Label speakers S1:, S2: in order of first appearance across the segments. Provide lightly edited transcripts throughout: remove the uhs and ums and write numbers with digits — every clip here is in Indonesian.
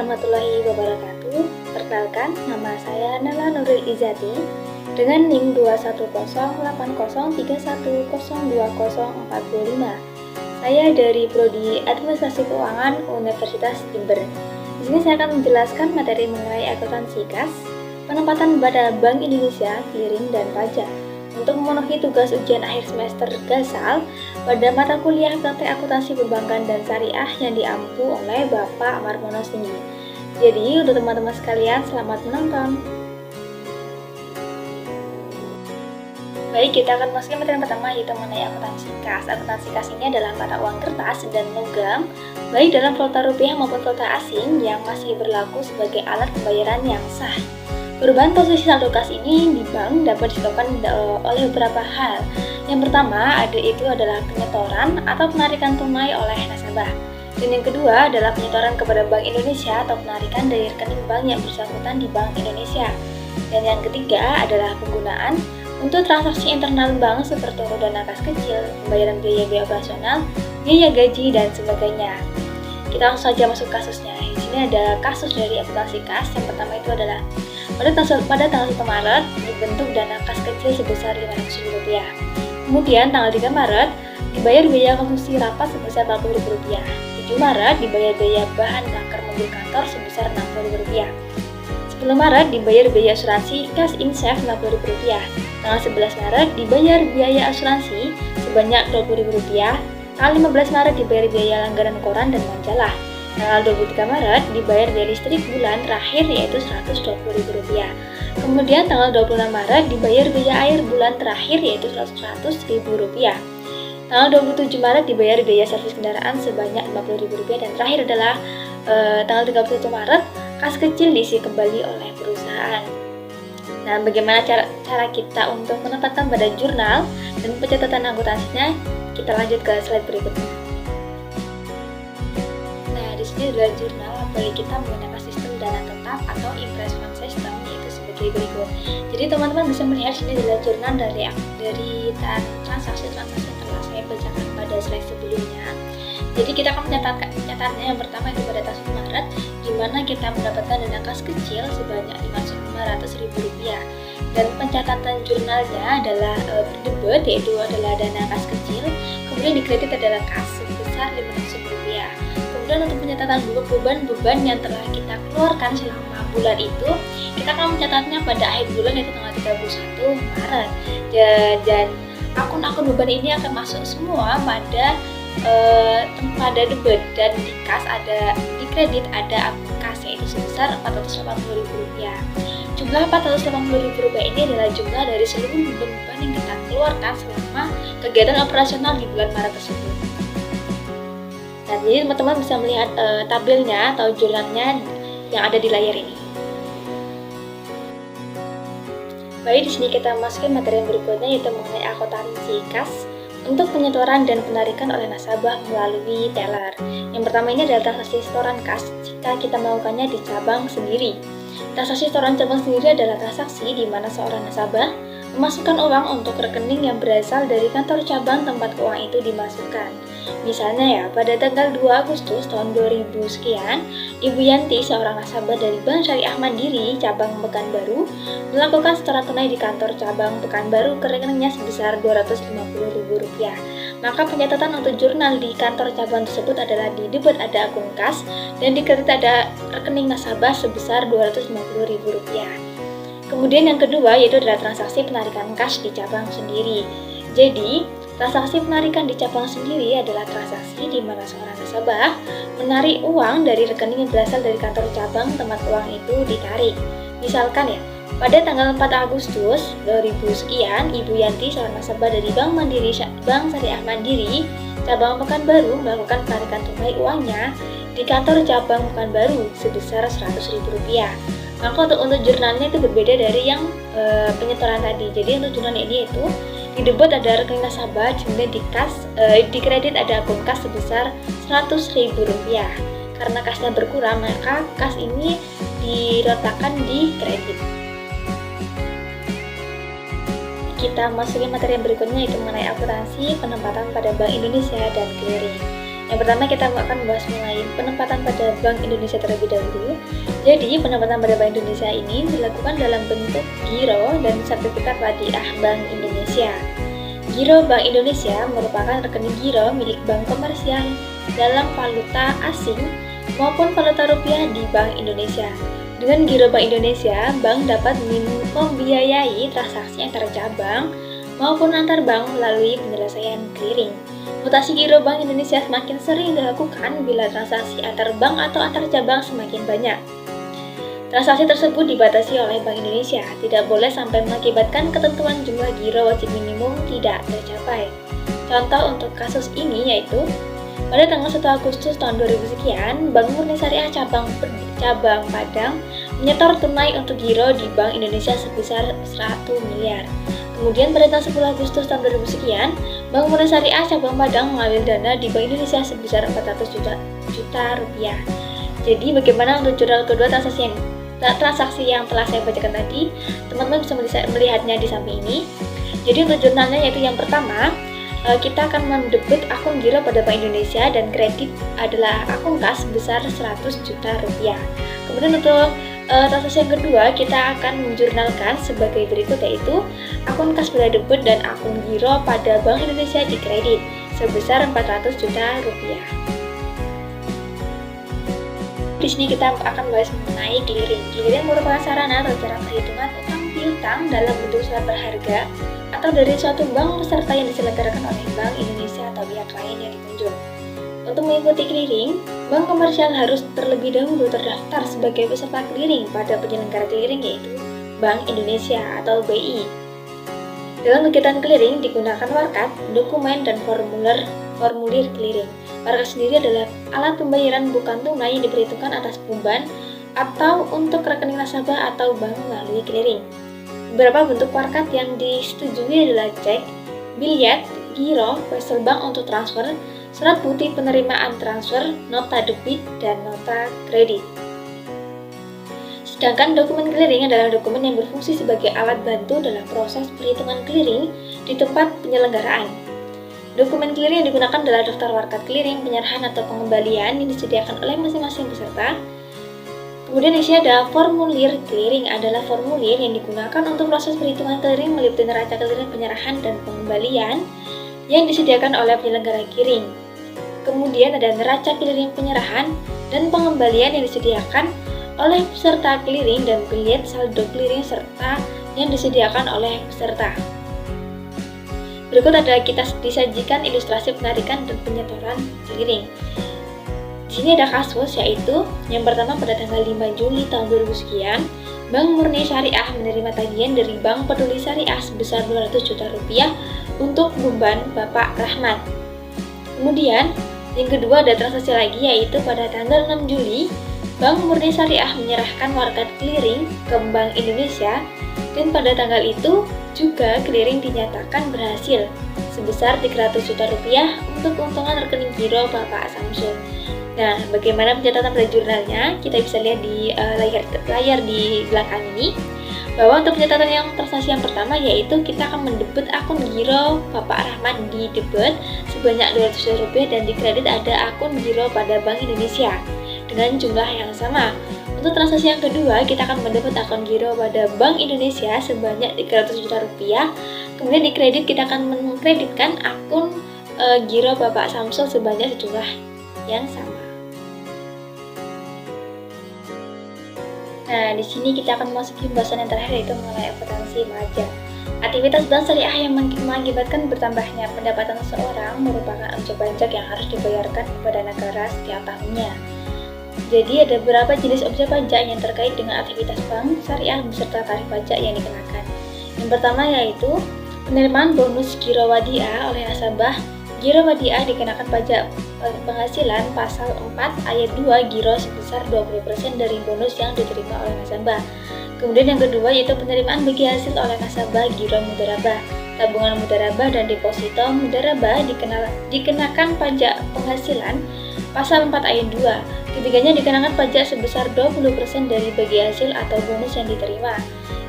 S1: warahmatullahi wabarakatuh. Perkenalkan, nama saya Nela Nurul Izati dengan NIM 2108313102045. Saya dari Prodi Administrasi Keuangan Universitas Jember. Di sini saya akan menjelaskan materi mengenai akuntansi kas, penempatan pada Bank Indonesia, clearing dan pajak untuk memenuhi tugas ujian akhir semester GASAL pada mata kuliah Praktek Akuntansi Perbankan dan Syariah yang diampu oleh Bapak Marmono Singgi. Jadi, untuk teman-teman sekalian, selamat menonton. Baik, kita akan masuk ke materi yang pertama, yaitu mengenai akuntansi kas. Akuntansi kas ini adalah mata uang kertas dan logam, baik dalam valuta rupiah maupun valuta asing yang masih berlaku sebagai alat pembayaran yang sah. Perubahan posisi saldo kas ini di bank dapat disebabkan oleh beberapa hal. Yang pertama adalah penyetoran atau penarikan tunai oleh nasabah. Dan yang kedua adalah penyetoran kepada Bank Indonesia atau penarikan dari rekening bank yang bersangkutan di Bank Indonesia. Dan yang ketiga adalah penggunaan untuk transaksi internal bank seperti dana kas kecil, pembayaran biaya-biaya operasional, biaya gaji, dan sebagainya. Kita langsung saja masuk kasusnya. Di sini ada kasus dari akuntansi kas. Yang pertama itu adalah pada tanggal 1 Maret dibentuk dana kas kecil sebesar Rp500.000. Kemudian tanggal 3 Maret dibayar biaya konsumsi rapat sebesar Rp40.000. 7 Maret dibayar biaya bahan bakar mobil kantor sebesar Rp60.000. 10 Maret dibayar biaya asuransi kas insaf Rp60.000. Tanggal 11 Maret dibayar biaya asuransi sebanyak Rp20.000. Tanggal 15 Maret dibayar biaya langganan koran dan majalah. Tanggal 23 Maret dibayar biaya listrik bulan terakhir yaitu Rp120.000. Kemudian tanggal 26 Maret dibayar biaya air bulan terakhir yaitu Rp100.000. Tanggal 27 Maret dibayar biaya servis kendaraan sebanyak Rp50.000 dan terakhir adalah tanggal 31 Maret kas kecil diisi kembali oleh perusahaan. Nah, bagaimana cara kita untuk menempatkan pada jurnal dan pencatatan akuntansinya? Kita lanjut ke slide berikutnya. Di sini adalah jurnal apabila kita menggunakan sistem dana tetap atau investment system, yaitu sebagai berikut. Jadi teman-teman bisa melihat sini adalah jurnal dari transaksi-transaksi yang telah saya bacakan pada slide sebelumnya. Jadi kita akan mencatatnya yang pertama itu pada tanggal 1 Maret, di mana kita mendapatkan dana kas kecil sebanyak Rp500.000 dan pencatatan jurnalnya adalah berdebet, yaitu adalah dana kas kecil, kemudian dikredit adalah kas sebesar Rp500.000. Kemudian untuk pencatatan beban-beban yang telah kita keluarkan selama bulan itu, kita akan mencatatnya pada akhir bulan yaitu tanggal 31 Maret. Dan akun-akun beban ini akan masuk semua pada debit, dan di kas ada di kredit ada akun kas yaitu sebesar Rp480.000. Jumlah Rp480.000 ini adalah jumlah dari seluruh beban-beban yang kita keluarkan selama kegiatan operasional di bulan Maret tersebut. Nah, jadi teman-teman bisa melihat tabelnya atau jurnalnya yang ada di layar ini. Baik, di sini kita masukin materi yang berikutnya, yaitu mengenai akuntansi kas untuk penyetoran dan penarikan oleh nasabah melalui teller. Yang pertama ini adalah transaksi setoran kas jika kita melakukannya di cabang sendiri. Transaksi setoran cabang sendiri adalah transaksi di mana seorang nasabah memasukkan uang untuk rekening yang berasal dari kantor cabang tempat uang itu dimasukkan. Misalnya ya, pada tanggal 2 Agustus tahun 2000 sekian, Ibu Yanti, seorang nasabah dari Bank Syariah Mandiri cabang Pekanbaru, melakukan setoran tunai di kantor cabang Pekanbaru ke rekeningnya sebesar Rp250.000. Maka pencatatan untuk jurnal di kantor cabang tersebut adalah di debit ada akun kas dan di kredit ada rekening nasabah sebesar Rp250.000. Kemudian yang kedua yaitu adalah transaksi penarikan kas di cabang sendiri. Jadi, transaksi penarikan di cabang sendiri adalah transaksi di mana seorang nasabah menarik uang dari rekening yang berasal dari kantor cabang tempat uang itu ditarik. Misalkan ya, pada tanggal 4 Agustus 2000 sekian, Ibu Yanti, seorang nasabah dari Bank Syariah Mandiri cabang Pekanbaru melakukan penarikan tunai uangnya di kantor cabang Pekanbaru sebesar Rp100.000. Maka untuk jurnalnya itu berbeda dari yang penyetoran tadi. Jadi untuk jurnal ini itu di debit ada rekening nasabah, kemudian di kredit ada akun kas sebesar Rp100.000. Karena kasnya berkurang, maka kas ini diletakkan di kredit. Kita masukin materi yang berikutnya, yaitu mengenai akuntansi penempatan pada Bank Indonesia dan clearing. Yang pertama kita akan membahas mengenai penempatan pada Bank Indonesia terlebih dahulu. Jadi penempatan pada Bank Indonesia ini dilakukan dalam bentuk giro dan sertifikat wadiah Bank Indonesia. Giro Bank Indonesia merupakan rekening giro milik bank komersial dalam valuta asing maupun valuta rupiah di Bank Indonesia. Dengan giro Bank Indonesia, bank dapat membiayai transaksi antar cabang maupun antar bank melalui penyelesaian clearing. Mutasi giro Bank Indonesia semakin sering dilakukan bila transaksi antar bank atau antar cabang semakin banyak. Transaksi tersebut dibatasi oleh Bank Indonesia, tidak boleh sampai mengakibatkan ketentuan jumlah giro wajib minimum tidak tercapai. Contoh untuk kasus ini yaitu, pada tanggal 1 Agustus tahun 2000 sekian, Bank Murni Syariah cabang Padang menyetor tunai untuk giro di Bank Indonesia sebesar 100 miliar. Kemudian pada tanggal 10 Agustus tahun 2000 sekian, Bank Murni Syariah cabang Padang mengambil dana di Bank Indonesia sebesar 400 juta rupiah. Jadi bagaimana untuk jurnal kedua transaksi yang telah saya bacakan tadi? Teman-teman bisa melihatnya di samping ini. Jadi untuk jurnalnya yaitu yang pertama, kita akan mendebit akun giro pada Bank Indonesia dan kredit adalah akun kas sebesar 100 juta rupiah. Kemudian untuk transaksi yang kedua, kita akan menjurnalkan sebagai berikut, yaitu akun kas pada debit dan akun giro pada Bank Indonesia di kredit sebesar 400 juta rupiah. Di sini kita akan bahas mengenai clearing. Clearing merupakan sarana atau cara perhitungan utang piutang dalam bentuk surat berharga atau dari suatu bank peserta yang diselenggarakan oleh Bank Indonesia atau pihak lain yang ditunjuk. Untuk mengikuti clearing, bank komersial harus terlebih dahulu terdaftar sebagai peserta clearing pada penyelenggara clearing yaitu Bank Indonesia atau BI. Dalam kegiatan clearing digunakan warkat, dokumen, dan formulir clearing. Warkat sendiri adalah alat pembayaran bukan tunai yang diperhitungkan atas beban atau untuk rekening nasabah atau bank melalui clearing. Beberapa bentuk warkat yang disetujui adalah cek, biliet, giro, wesel bank untuk transfer, surat putih penerimaan transfer, nota debit, dan nota kredit. Sedangkan dokumen clearing adalah dokumen yang berfungsi sebagai alat bantu dalam proses perhitungan clearing di tempat penyelenggaraan. Dokumen clearing yang digunakan adalah daftar warkat clearing, penyerahan atau pengembalian yang disediakan oleh masing-masing peserta. Kemudian isinya ada formulir clearing, adalah formulir yang digunakan untuk proses perhitungan clearing meliputi neraca clearing, penyerahan, dan pengembalian yang disediakan oleh penyelenggara clearing. Kemudian ada neraca clearing penyerahan dan pengembalian yang disediakan oleh peserta clearing dan biliet saldo clearing serta yang disediakan oleh peserta. Berikut adalah kita disajikan ilustrasi penarikan dan penyetoran clearing. Di sini ada kasus yaitu yang pertama pada tanggal 5 Juli tahun 2000 sekian, Bank Murni Syariah menerima tagihan dari Bank Peduli Syariah sebesar 200 juta rupiah untuk beban Bapak Rahmat. Kemudian yang kedua ada transaksi lagi yaitu pada tanggal 6 Juli, Bank Murni Syariah menyerahkan warkat clearing ke Bank Indonesia dan pada tanggal itu juga clearing dinyatakan berhasil sebesar 300 juta rupiah untuk keuntungan rekening giro Bapak Samsul. Nah, bagaimana pencatatan pada jurnalnya? Kita bisa lihat di layar di belakang ini bahwa untuk pencatatan yang transaksi yang pertama yaitu kita akan mendebit akun giro Bapak Rahmat di debit sebanyak 200 juta rupiah dan di kredit ada akun giro pada Bank Indonesia dengan jumlah yang sama. Untuk transaksi yang kedua, kita akan mendebit akun giro pada Bank Indonesia sebanyak 300 juta rupiah. Kemudian di kredit kita akan mengkreditkan akun giro Bapak Samsul sebanyak sejumlah yang sama. Nah, di sini kita akan memasuki pembahasan yang terakhir yaitu mengenai akuntansi pajak. Aktivitas bank syariah yang mengakibatkan bertambahnya pendapatan seseorang merupakan objek pajak yang harus dibayarkan kepada negara setiap tahunnya. Jadi ada beberapa jenis objek pajak yang terkait dengan aktivitas bank syariah beserta tarif pajak yang dikenakan. Yang pertama yaitu penerimaan bonus giro wadiah oleh nasabah. Giro wadiah dikenakan pajak penghasilan pasal 4 ayat 2 giro sebesar 20% dari bonus yang diterima oleh nasabah. Kemudian yang kedua yaitu penerimaan bagi hasil oleh nasabah giro mudharabah. Tabungan mudharabah dan deposito mudharabah dikenakan pajak penghasilan pasal 4 ayat 2. Ketiganya dikenakan pajak sebesar 20% dari bagi hasil atau bonus yang diterima.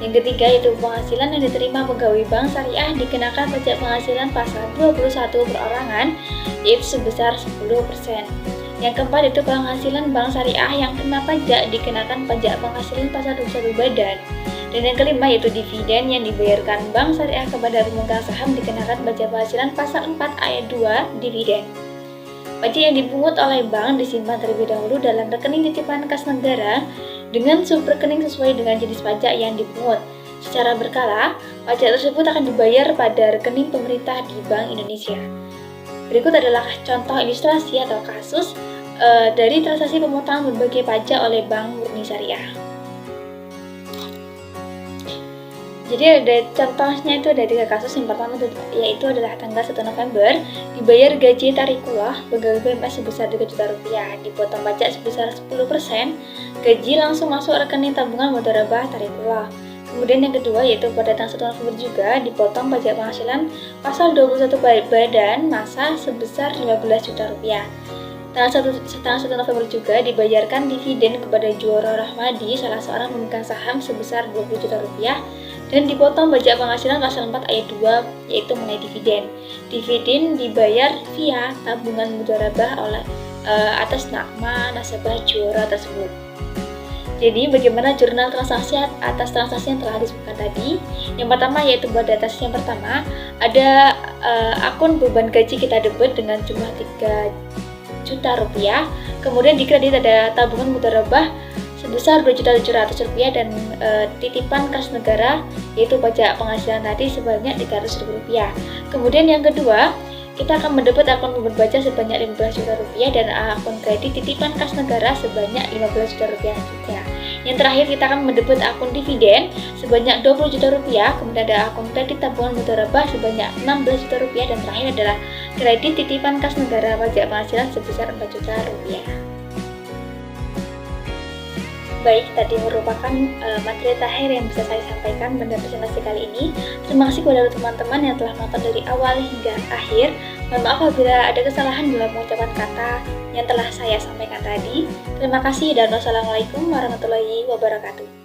S1: Yang ketiga yaitu penghasilan yang diterima pegawai bank syariah dikenakan pajak penghasilan pasal 21 perorangan yaitu sebesar 10%. Yang keempat itu penghasilan bank syariah yang kena pajak dikenakan pajak penghasilan pasal 21 badan. Dan yang kelima yaitu dividen yang dibayarkan bank syariah kepada pemegang saham dikenakan pajak penghasilan pasal 4 ayat 2 dividen. Pajak yang dipungut oleh bank disimpan terlebih dahulu dalam rekening titipan kas negara dengan subrekening sesuai dengan jenis pajak yang dipungut. Secara berkala, pajak tersebut akan dibayar pada rekening pemerintah di Bank Indonesia. Berikut adalah contoh ilustrasi atau kasus dari transaksi pemotongan berbagai pajak oleh Bank Murni Syariah. Jadi ada contohnya itu ada 3 kasus. Yang pertama yaitu adalah tanggal 1 November dibayar gaji tarikullah pegawai PNS sebesar 3 juta rupiah, dipotong pajak sebesar 10%, gaji langsung masuk rekening tabungan mudharabah tarikullah. Kemudian yang kedua yaitu pada tanggal 1 November juga dipotong pajak penghasilan pasal 21 badan masa sebesar 15 juta rupiah. Tanggal 1 November juga dibayarkan dividen kepada Juara Rahmadi, salah seorang pemegang saham sebesar 20 juta rupiah dan dipotong pajak penghasilan pasal 4 ayat 2 yaitu mengenai dividen. Dividen dibayar via tabungan mudharabah oleh atas nama nasabah Juara tersebut. Jadi bagaimana jurnal transaksi atas transaksi yang telah disebutkan tadi? Yang pertama yaitu pada atas yang pertama ada akun beban gaji kita debit dengan jumlah 3 juta rupiah, kemudian di kredit ada tabungan mudharabah sebesar 2.700.000 rupiah dan titipan kas negara yaitu pajak penghasilan tadi sebanyak 300.000 rupiah. Kemudian yang kedua kita akan mendebit akun beban pajak sebanyak 15 juta rupiah dan akun kredit titipan kas negara sebanyak 15 juta rupiah juga. Yang terakhir kita akan mendebit akun dividen sebanyak 20 juta rupiah, kemudian ada akun kredit tabungan mudharabah sebanyak 16 juta rupiah dan terakhir adalah kredit titipan kas negara pajak penghasilan sebesar 4 juta rupiah. Baik, tadi merupakan materi terakhir yang bisa saya sampaikan pada presentasi kali ini. Terima kasih kepada teman-teman yang telah menonton dari awal hingga akhir. Mohon maaf apabila ada kesalahan dalam pengucapan kata yang telah saya sampaikan tadi. Terima kasih dan wassalamualaikum warahmatullahi wabarakatuh.